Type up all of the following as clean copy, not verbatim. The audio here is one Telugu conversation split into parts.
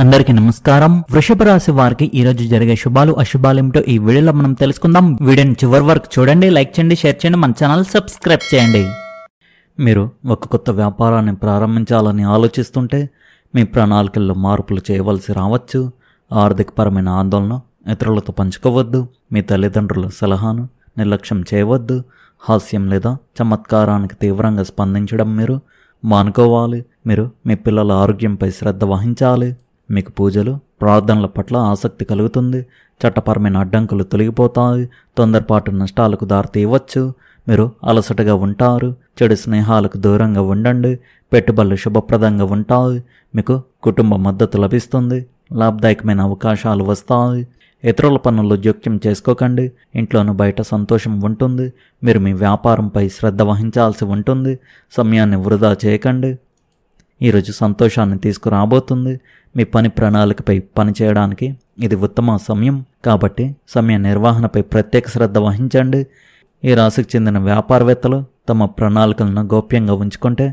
అందరికీ నమస్కారం. వృషభ రాశి వారికి ఈ రోజు జరిగే శుభాలు అశుభాలు ఏమిటో ఈ వీడియోలో మనం తెలుసుకుందాం. వీడియోని చివరి వరకు చూడండి, లైక్ చేయండి, షేర్ చేయండి, మన ఛానల్ సబ్స్క్రైబ్ చేయండి. మీరు ఒక కొత్త వ్యాపారాన్ని ప్రారంభించాలని ఆలోచిస్తుంటే మీ ప్రణాళికల్లో మార్పులు చేయవలసి రావచ్చు. ఆర్థికపరమైన ఆందోళన ఇతరులతో పంచుకోవద్దు. మీ తల్లిదండ్రుల సలహాను నిర్లక్ష్యం చేయవద్దు. హాస్యం లేదా చమత్కారానికి తీవ్రంగా స్పందించడం మీరు మానుకోవాలి. మీరు మీ పిల్లల ఆరోగ్యంపై శ్రద్ధ వహించాలి. మీకు పూజలు ప్రార్థనల పట్ల ఆసక్తి కలుగుతుంది. చట్టపరమైన అడ్డంకులు తొలగిపోతాయి. తొందరపాటు నష్టాలకు దారితీయవచ్చు. మీరు అలసటగా ఉంటారు. చెడు స్నేహాలకు దూరంగా ఉండండి. పెట్టుబడులు శుభప్రదంగా ఉంటాయి. మీకు కుటుంబ మద్దతు లభిస్తుంది. లాభదాయకమైన అవకాశాలు వస్తాయి. ఇతరుల పనుల్లో జోక్యం చేసుకోకండి. ఇంట్లోనూ బయట సంతోషం ఉంటుంది. మీరు మీ వ్యాపారంపై శ్రద్ధ వహించాల్సి ఉంటుంది. సమయాన్ని వృధా చేయకండి. ఈరోజు సంతోషాన్ని తీసుకురాబోతుంది. మీ పని ప్రణాళికపై పనిచేయడానికి ఇది ఉత్తమ సమయం కాబట్టి సమయ నిర్వహణపై ప్రత్యేక శ్రద్ధ వహించండి. ఈ రాశికి చెందిన వ్యాపారవేత్తలు తమ ప్రణాళికలను గోప్యంగా ఉంచుకుంటే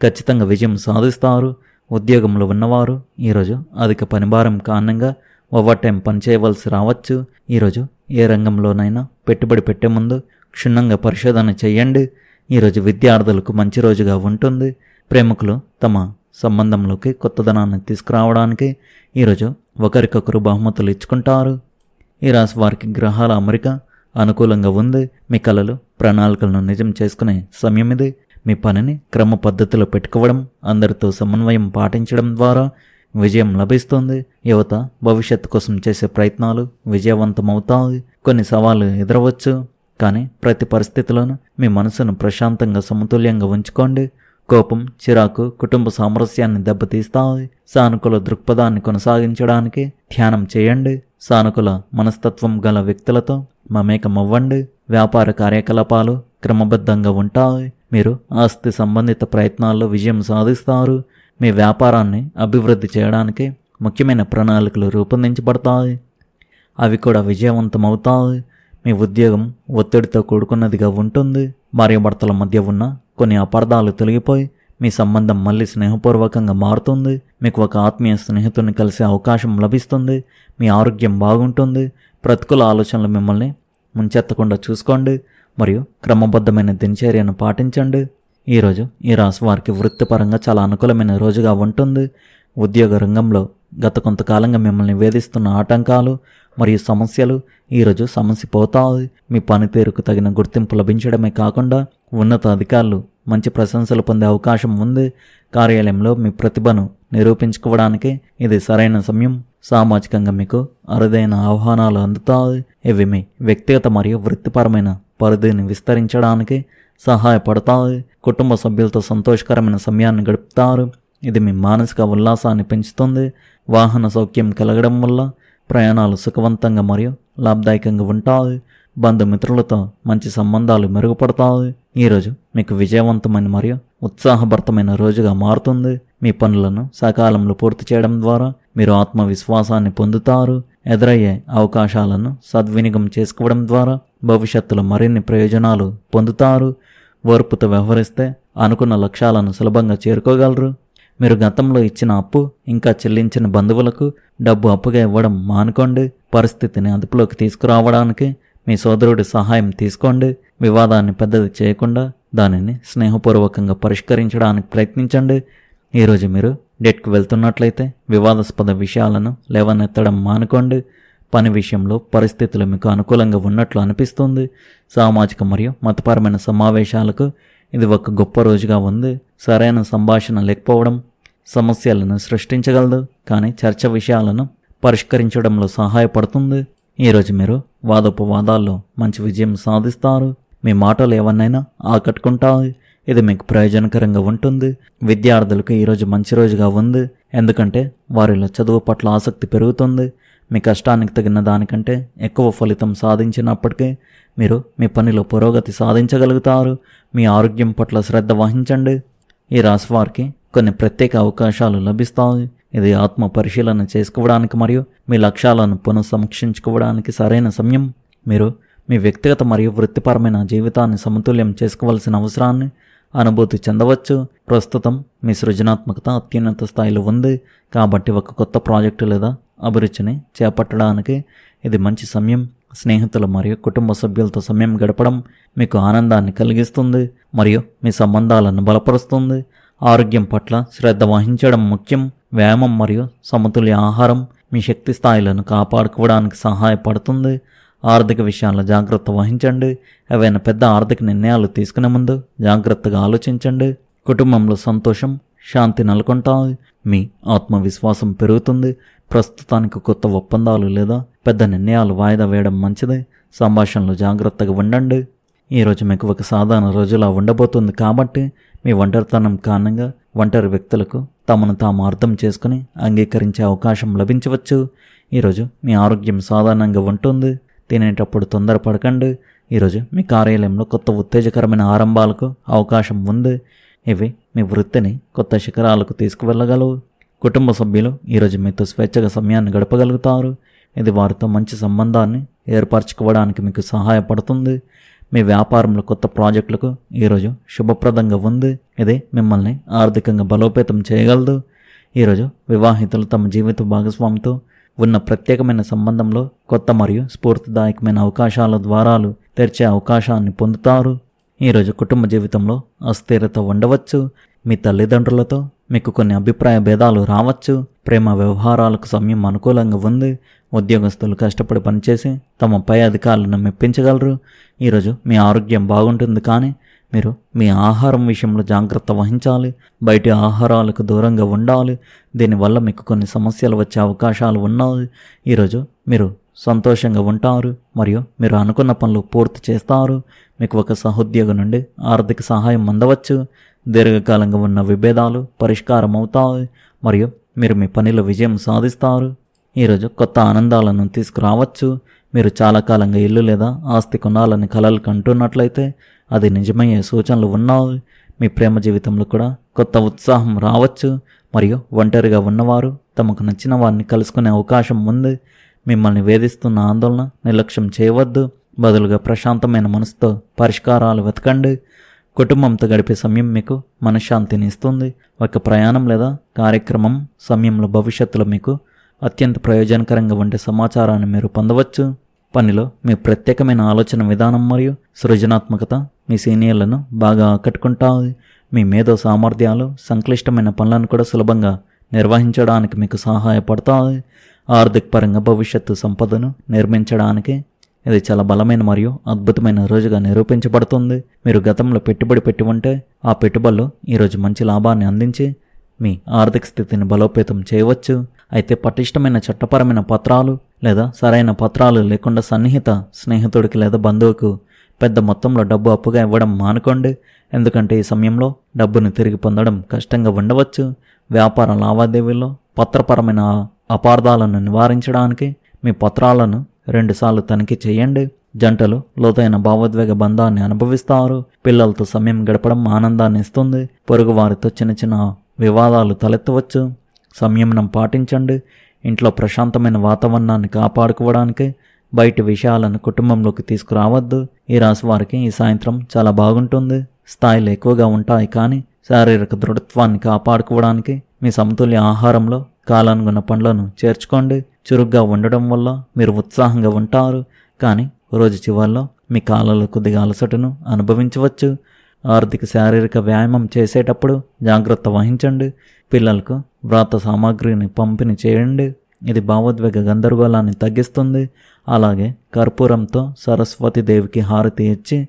ఖచ్చితంగా విజయం సాధిస్తారు. ఉద్యోగంలో ఉన్నవారు ఈరోజు అధిక పనిభారం కారణంగా ఓవర్ టైం పనిచేయవలసి రావచ్చు. ఈరోజు ఏ రంగంలోనైనా పెట్టుబడి పెట్టే ముందు క్షుణ్ణంగా పరిశోధన చేయండి. ఈరోజు విద్యార్థులకు మంచి రోజుగా ఉంటుంది. ప్రేమికులు తమ సంబంధంలోకి కొత్తదనాన్ని తీసుకురావడానికి ఈరోజు ఒకరికొకరు బహుమతులు ఇచ్చుకుంటారు. ఈ రాశి వారికి గ్రహాల అమరిక అనుకూలంగా ఉంది. మీ కలలు ప్రణాళికలను నిజం చేసుకునే సమయం ఇది. మీ పనిని క్రమ పద్ధతిలో పెట్టుకోవడం, అందరితో సమన్వయం పాటించడం ద్వారా విజయం లభిస్తుంది. యువత భవిష్యత్తు కోసం చేసే ప్రయత్నాలు విజయవంతమవుతాయి. కొన్ని సవాళ్లు ఎదురవచ్చు, కానీ ప్రతి పరిస్థితిలోనూ మీ మనసును ప్రశాంతంగా సమతుల్యంగా ఉంచుకోండి. కోపం, చిరాకు కుటుంబ సామరస్యాన్ని దెబ్బతీస్తాయి. సానుకూల దృక్పథాన్ని కొనసాగించడానికి ధ్యానం చేయండి. సానుకూల మనస్తత్వం గల వ్యక్తులతో మమేకమవ్వండి. వ్యాపార కార్యకలాపాలు క్రమబద్ధంగా ఉంటాయి. మీరు ఆస్తి సంబంధిత ప్రయత్నాల్లో విజయం సాధిస్తారు. మీ వ్యాపారాన్ని అభివృద్ధి చేయడానికి ముఖ్యమైన ప్రణాళికలు రూపొందించబడతాయి. అవి కూడా విజయవంతమవుతాయి. మీ ఉద్యోగం ఒత్తిడితో కూడుకున్నదిగా ఉంటుంది. భార్యాభర్తల మధ్య ఉన్న కొన్ని అపార్థాలు తొలగిపోయి మీ సంబంధం మళ్ళీ స్నేహపూర్వకంగా మారుతుంది. మీకు ఒక ఆత్మీయ స్నేహితుడిని కలిసే అవకాశం లభిస్తుంది. మీ ఆరోగ్యం బాగుంటుంది. ప్రతికూల ఆలోచనలు మిమ్మల్ని ముంచెత్తకుండా చూసుకోండి మరియు క్రమబద్ధమైన దినచర్యను పాటించండి. ఈరోజు ఈ రాశి వారికి వృత్తిపరంగా చాలా అనుకూలమైన రోజుగా ఉంటుంది. ఉద్యోగ రంగంలో గత కొంతకాలంగా మిమ్మల్ని వేధిస్తున్న ఆటంకాలు మరియు సమస్యలు ఈరోజు సమసిపోతాయి. మీ పనితీరుకు తగిన గుర్తింపు లభించడమే కాకుండా ఉన్నత అధికారులు మంచి ప్రశంసలు పొందే అవకాశం ఉంది. కార్యాలయంలో మీ ప్రతిభను నిరూపించుకోవడానికి ఇది సరైన సమయం. సామాజికంగా మీకు అరుదైన ఆహ్వానాలు అందుతాయి. ఇవి మీ వ్యక్తిగత మరియు వృత్తిపరమైన పరిధిని విస్తరించడానికి సహాయపడతాయి. కుటుంబ సభ్యులతో సంతోషకరమైన సమయాన్ని గడుపుతారు. ఇది మీ మానసిక ఉల్లాసాన్ని పెంచుతుంది. వాహన సౌఖ్యం కలగడం వల్ల ప్రయాణాలు సుఖవంతంగా మరియు లాభదాయకంగా ఉంటాయి. బంధుమిత్రులతో మంచి సంబంధాలు మెరుగుపడతాయి. ఈరోజు మీకు విజయవంతమైన మరియు ఉత్సాహభరితమైన రోజుగా మారుతుంది. మీ పనులను సకాలంలో పూర్తి చేయడం ద్వారా మీరు ఆత్మవిశ్వాసాన్ని పొందుతారు. ఎదురయ్యే అవకాశాలను సద్వినియోగం చేసుకోవడం ద్వారా భవిష్యత్తులో మరిన్ని ప్రయోజనాలు పొందుతారు. ఓర్పుతో వ్యవహరిస్తే అనుకున్న లక్ష్యాలను సులభంగా చేరుకోగలరు. మీరు గతంలో ఇచ్చిన అప్పు ఇంకా చెల్లించిన బంధువులకు డబ్బు అప్పుగా ఇవ్వడం మానుకోండి. పరిస్థితిని అదుపులోకి తీసుకురావడానికి మీ సోదరుడి సహాయం తీసుకోండి. వివాదాన్ని పెద్దది చేయకుండా దానిని స్నేహపూర్వకంగా పరిష్కరించడానికి ప్రయత్నించండి. ఈరోజు మీరు డేట్కు వెళ్తున్నట్లయితే వివాదాస్పద విషయాలను లేవనెత్తడం మానుకోండి. పని విషయంలో పరిస్థితులు మీకు అనుకూలంగా ఉన్నట్లు అనిపిస్తుంది. సామాజిక మరియు మతపరమైన సమావేశాలకు ఇది ఒక గొప్ప రోజుగా ఉంది. సరైన సంభాషణ లేకపోవడం సమస్యలను సృష్టించగలదు, కానీ చర్చ విషయాలను పరిష్కరించడంలో సహాయపడుతుంది. ఈరోజు మీరు వాదోపవాదాల్లో మంచి విజయం సాధిస్తారు. మీ మాటలు ఏవన్నైనా ఆకట్టుకుంటాయి. ఇది మీకు ప్రయోజనకరంగా ఉంటుంది. విద్యార్థులకు ఈరోజు మంచి రోజుగా ఉంది, ఎందుకంటే వారిలో చదువు పట్ల ఆసక్తి పెరుగుతుంది. మీ కష్టానికి తగిన దానికంటే ఎక్కువ ఫలితం సాధించినప్పటికీ మీరు మీ పనిలో పురోగతి సాధించగలుగుతారు. మీ ఆరోగ్యం పట్ల శ్రద్ధ వహించండి. ఈ రాశి వారికి కొన్ని ప్రత్యేక అవకాశాలు లభిస్తాయి. ఇది ఆత్మ పరిశీలన చేసుకోవడానికి మరియు మీ లక్ష్యాలను పునఃసమీక్షించుకోవడానికి సరైన సమయం. మీరు మీ వ్యక్తిగత మరియు వృత్తిపరమైన జీవితాన్ని సమతుల్యం చేసుకోవాల్సిన అవసరాన్ని అనుభూతి చెందవచ్చు. ప్రస్తుతం మీ సృజనాత్మకత అత్యున్నత స్థాయిలో ఉంది కాబట్టి ఒక కొత్త ప్రాజెక్టు లేదా అభిరుచిని చేపట్టడానికి ఇది మంచి సమయం. స్నేహితులు మరియు కుటుంబ సభ్యులతో సమయం గడపడం మీకు ఆనందాన్ని కలిగిస్తుంది మరియు మీ సంబంధాలను బలపరుస్తుంది. ఆరోగ్యం పట్ల శ్రద్ధ వహించడం ముఖ్యం. వ్యాయామం మరియు సమతుల్య ఆహారం మీ శక్తి స్థాయిలను కాపాడుకోవడానికి సహాయపడుతుంది. ఆర్థిక విషయాల్లో జాగ్రత్త వహించండి. ఏవైనా పెద్ద ఆర్థిక నిర్ణయాలు తీసుకునే ముందు జాగ్రత్తగా ఆలోచించండి. కుటుంబంలో సంతోషం, శాంతి నెలకొంటాయి. మీ ఆత్మవిశ్వాసం పెరుగుతుంది. ప్రస్తుతానికి కొత్త ఒప్పందాలు లేదా పెద్ద నిర్ణయాలు వాయిదా వేయడం మంచిది. సంభాషణలు జాగ్రత్తగా ఉండండి. ఈరోజు మీకు ఒక సాధారణ రోజులా ఉండబోతుంది కాబట్టి మీ ఒంటరితనం కారణంగా ఒంటరి వ్యక్తులకు తమను తాము అర్థం చేసుకుని అంగీకరించే అవకాశం లభించవచ్చు. ఈరోజు మీ ఆరోగ్యం సాధారణంగా ఉంటుంది. తినేటప్పుడు తొందరపడకండి. ఈరోజు మీ కార్యాలయంలో కొత్త ఉత్తేజకరమైన ఆరంభాలకు అవకాశం ఉంది. ఇవి మీ వృత్తిని కొత్త శిఖరాలకు తీసుకువెళ్ళగలవు. కుటుంబ సభ్యులు ఈరోజు మీతో స్వేచ్ఛగా సమయాన్ని గడపగలుగుతారు. ఇది వారితో మంచి సంబంధాన్ని ఏర్పరచుకోవడానికి మీకు సహాయపడుతుంది. మీ వ్యాపారంలో కొత్త ప్రాజెక్టులకు ఈరోజు శుభప్రదంగా ఉంది. ఇది మిమ్మల్ని ఆర్థికంగా బలోపేతం చేయగలదు. ఈరోజు వివాహితులు తమ జీవిత భాగస్వామితో ఉన్న ప్రత్యేకమైన సంబంధంలో కొత్త మరియు స్ఫూర్తిదాయకమైన అవకాశాల ద్వారాలు తెరిచే అవకాశాన్ని పొందుతారు. ఈరోజు కుటుంబ జీవితంలో అస్థిరత ఉండవచ్చు. మీ తల్లిదండ్రులతో మీకు కొన్ని అభిప్రాయ భేదాలు రావచ్చు. ప్రేమ వ్యవహారాలకు సమయం అనుకూలంగా ఉంది. ఉద్యోగస్తులు కష్టపడి పనిచేసి తమ పై అధికారులను మెప్పించగలరు. ఈరోజు మీ ఆరోగ్యం బాగుంటుంది కానీ మీరు మీ ఆహారం విషయంలో జాగ్రత్త వహించాలి. బయటి ఆహారాలకు దూరంగా ఉండాలి. దీనివల్ల మీకు కొన్ని సమస్యలు వచ్చే అవకాశాలు ఉన్నాయి. ఈరోజు మీరు సంతోషంగా ఉంటారు మరియు మీరు అనుకున్న పనులు పూర్తి చేస్తారు. మీకు ఒక సహోద్యోగి నుండి ఆర్థిక సహాయం అందవచ్చు. దీర్ఘకాలంగా ఉన్న విభేదాలు పరిష్కారం అవుతాయి మరియు మీరు మీ పనిలో విజయం సాధిస్తారు. ఈరోజు కొత్త ఆనందాలను తీసుకురావచ్చు. మీరు చాలా కాలంగా ఇల్లు లేదా ఆస్తి కొనాలని కలలు కంటున్నట్లయితే అది నిజమయ్యే సూచనలు ఉన్నాయి. మీ ప్రేమ జీవితంలో కూడా కొత్త ఉత్సాహం రావచ్చు మరియు ఒంటరిగా ఉన్నవారు తమకు నచ్చిన వారిని కలుసుకునే అవకాశం ఉంది. మిమ్మల్ని వేధిస్తున్న ఆందోళన నిర్లక్ష్యం చేయవద్దు. బదులుగా ప్రశాంతమైన మనసుతో పరిష్కారాలు వెతకండి. కుటుంబంతో గడిపే సమయం మీకు మనశ్శాంతిని ఇస్తుంది. ఒక ప్రయాణం లేదా కార్యక్రమం సమయంలో భవిష్యత్తులో మీకు అత్యంత ప్రయోజనకరంగా ఉండే సమాచారాన్ని మీరు పొందవచ్చు. పనిలో మీ ప్రత్యేకమైన ఆలోచన విధానం మరియు సృజనాత్మకత మీ సీనియర్లను బాగా ఆకట్టుకుంటాయి. మీ మేధో సామర్థ్యాలు సంక్లిష్టమైన పనులను కూడా సులభంగా నిర్వహించడానికి మీకు సహాయపడతాయి. ఆర్థిక పరంగా భవిష్యత్తు సంపదను నిర్మించడానికి ఇది చాలా బలమైన మరియు అద్భుతమైన రోజుగా నిరూపించబడుతుంది. మీరు గతంలో పెట్టుబడి పెట్టి ఉంటే ఆ పెట్టుబడులు ఈరోజు మంచి లాభాన్ని అందించి మీ ఆర్థిక స్థితిని బలోపేతం చేయవచ్చు. అయితే పటిష్టమైన చట్టపరమైన పత్రాలు లేదా సరైన పత్రాలు లేకుండా సన్నిహిత స్నేహితుడికి లేదా బంధువుకు పెద్ద మొత్తంలో డబ్బు అప్పుగా ఇవ్వడం మానుకోండి. ఎందుకంటే ఈ సమయంలో డబ్బును తిరిగి పొందడం కష్టంగా ఉండవచ్చు. వ్యాపార లావాదేవీల్లో పత్రపరమైన అపార్థాలను నివారించడానికి మీ పత్రాలను 2 సార్లు తనిఖీ చేయండి. జంటలు లోతైన భావోద్వేగ బంధాన్ని అనుభవిస్తారు. పిల్లలతో సమయం గడపడం ఆనందాన్ని ఇస్తుంది. పొరుగు వారితో చిన్న చిన్న వివాదాలు తలెత్తవచ్చు. సంయమనం పాటించండి. ఇంట్లో ప్రశాంతమైన వాతావరణాన్ని కాపాడుకోవడానికి బయటి విషయాలను కుటుంబంలోకి తీసుకురావద్దు. ఈ రాశి వారికి ఈ సాయంత్రం చాలా బాగుంటుంది. స్థాయిలు ఎక్కువగా ఉంటాయి కానీ శారీరక దృఢత్వాన్ని కాపాడుకోవడానికి మీ సమతుల్య ఆహారంలో కాలానుగుణ పండ్లను చేర్చుకోండి. చురుగ్గా ఉండడం వల్ల మీరు ఉత్సాహంగా ఉంటారు కానీ రోజు చివరిలో మీ కాళ్ళలో కొద్దిగా అలసటను అనుభవించవచ్చు. ఆర్థిక శారీరక వ్యాయామం చేసేటప్పుడు జాగ్రత్త వహించండి. పిల్లలకు వ్రాత సామాగ్రిని పంపిణీ చేయండి. ఇది భావోద్వేగ గందరగోళాన్ని తగ్గిస్తుంది. అలాగే కర్పూరంతో సరస్వతి దేవికి హారతి ఇచ్చి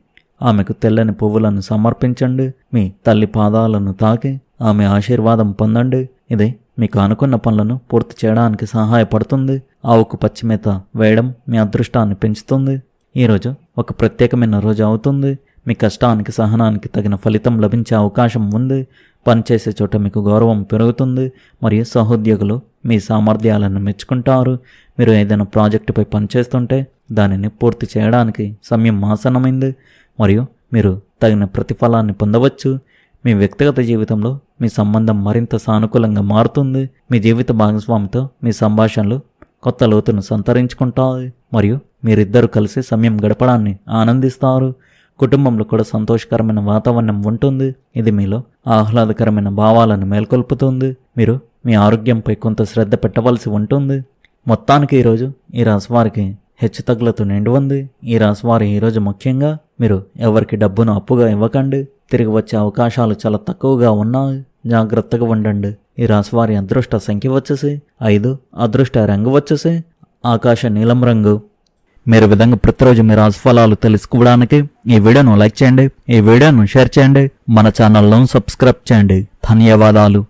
ఆమెకు తెల్లని పువ్వులను సమర్పించండి. మీ తల్లి పాదాలను తాకి ఆమె ఆశీర్వాదం పొందండి. ఇది మీకు అనుకున్న పనులను పూర్తి చేయడానికి సహాయపడుతుంది. ఆవుకు పచ్చిమేత వేయడం మీ అదృష్టాన్ని పెంచుతుంది. ఈరోజు ఒక ప్రత్యేకమైన రోజు అవుతుంది. మీ కష్టానికి సహనానికి తగిన ఫలితం లభించే అవకాశం ఉంది. పనిచేసే చోట మీకు గౌరవం పెరుగుతుంది మరియు సహోద్యోగులు మీ సామర్థ్యాలను మెచ్చుకుంటారు. మీరు ఏదైనా ప్రాజెక్టుపై పనిచేస్తుంటే దానిని పూర్తి చేయడానికి సమయం ఆసన్నమైంది మరియు మీరు తగిన ప్రతిఫలాన్ని పొందవచ్చు. మీ వ్యక్తిగత జీవితంలో మీ సంబంధం మరింత సానుకూలంగా మారుతుంది. మీ జీవిత భాగస్వామితో మీ సంభాషణలు కొత్త లోతును సంతరించుకుంటాయి మరియు మీరిద్దరూ కలిసి సమయం గడపడాన్ని ఆనందిస్తారు. కుటుంబంలో కూడా సంతోషకరమైన వాతావరణం ఉంటుంది. ఇది మీలో ఆహ్లాదకరమైన భావాలను మేల్కొల్పుతుంది. మీరు మీ ఆరోగ్యంపై కొంత శ్రద్ధ పెట్టవలసి ఉంటుంది. మొత్తానికి ఈరోజు ఈ రాశి వారికి హెచ్చుతగ్గులతో నిండి ఉంది. ఈ రాశి వారు ఈరోజు ముఖ్యంగా మీరు ఎవరికి డబ్బును అప్పుగా ఇవ్వకండి. తిరిగి వచ్చే అవకాశాలు చాలా తక్కువగా ఉన్నాయి. జాగ్రత్తగా ఉండండి. ఈ రాశి వారి అదృష్ట సంఖ్య వచ్చేసి 5, అదృష్ట రంగు వచ్చేసి ఆకాశ నీలం రంగు. మీరు విధంగా ప్రతిరోజు మీ రాశి ఫలాలు తెలుసుకోవడానికి ఈ వీడియోను లైక్ చేయండి, ఈ వీడియోను షేర్ చేయండి, మన ఛానల్ను సబ్స్క్రైబ్ చేయండి. ధన్యవాదాలు.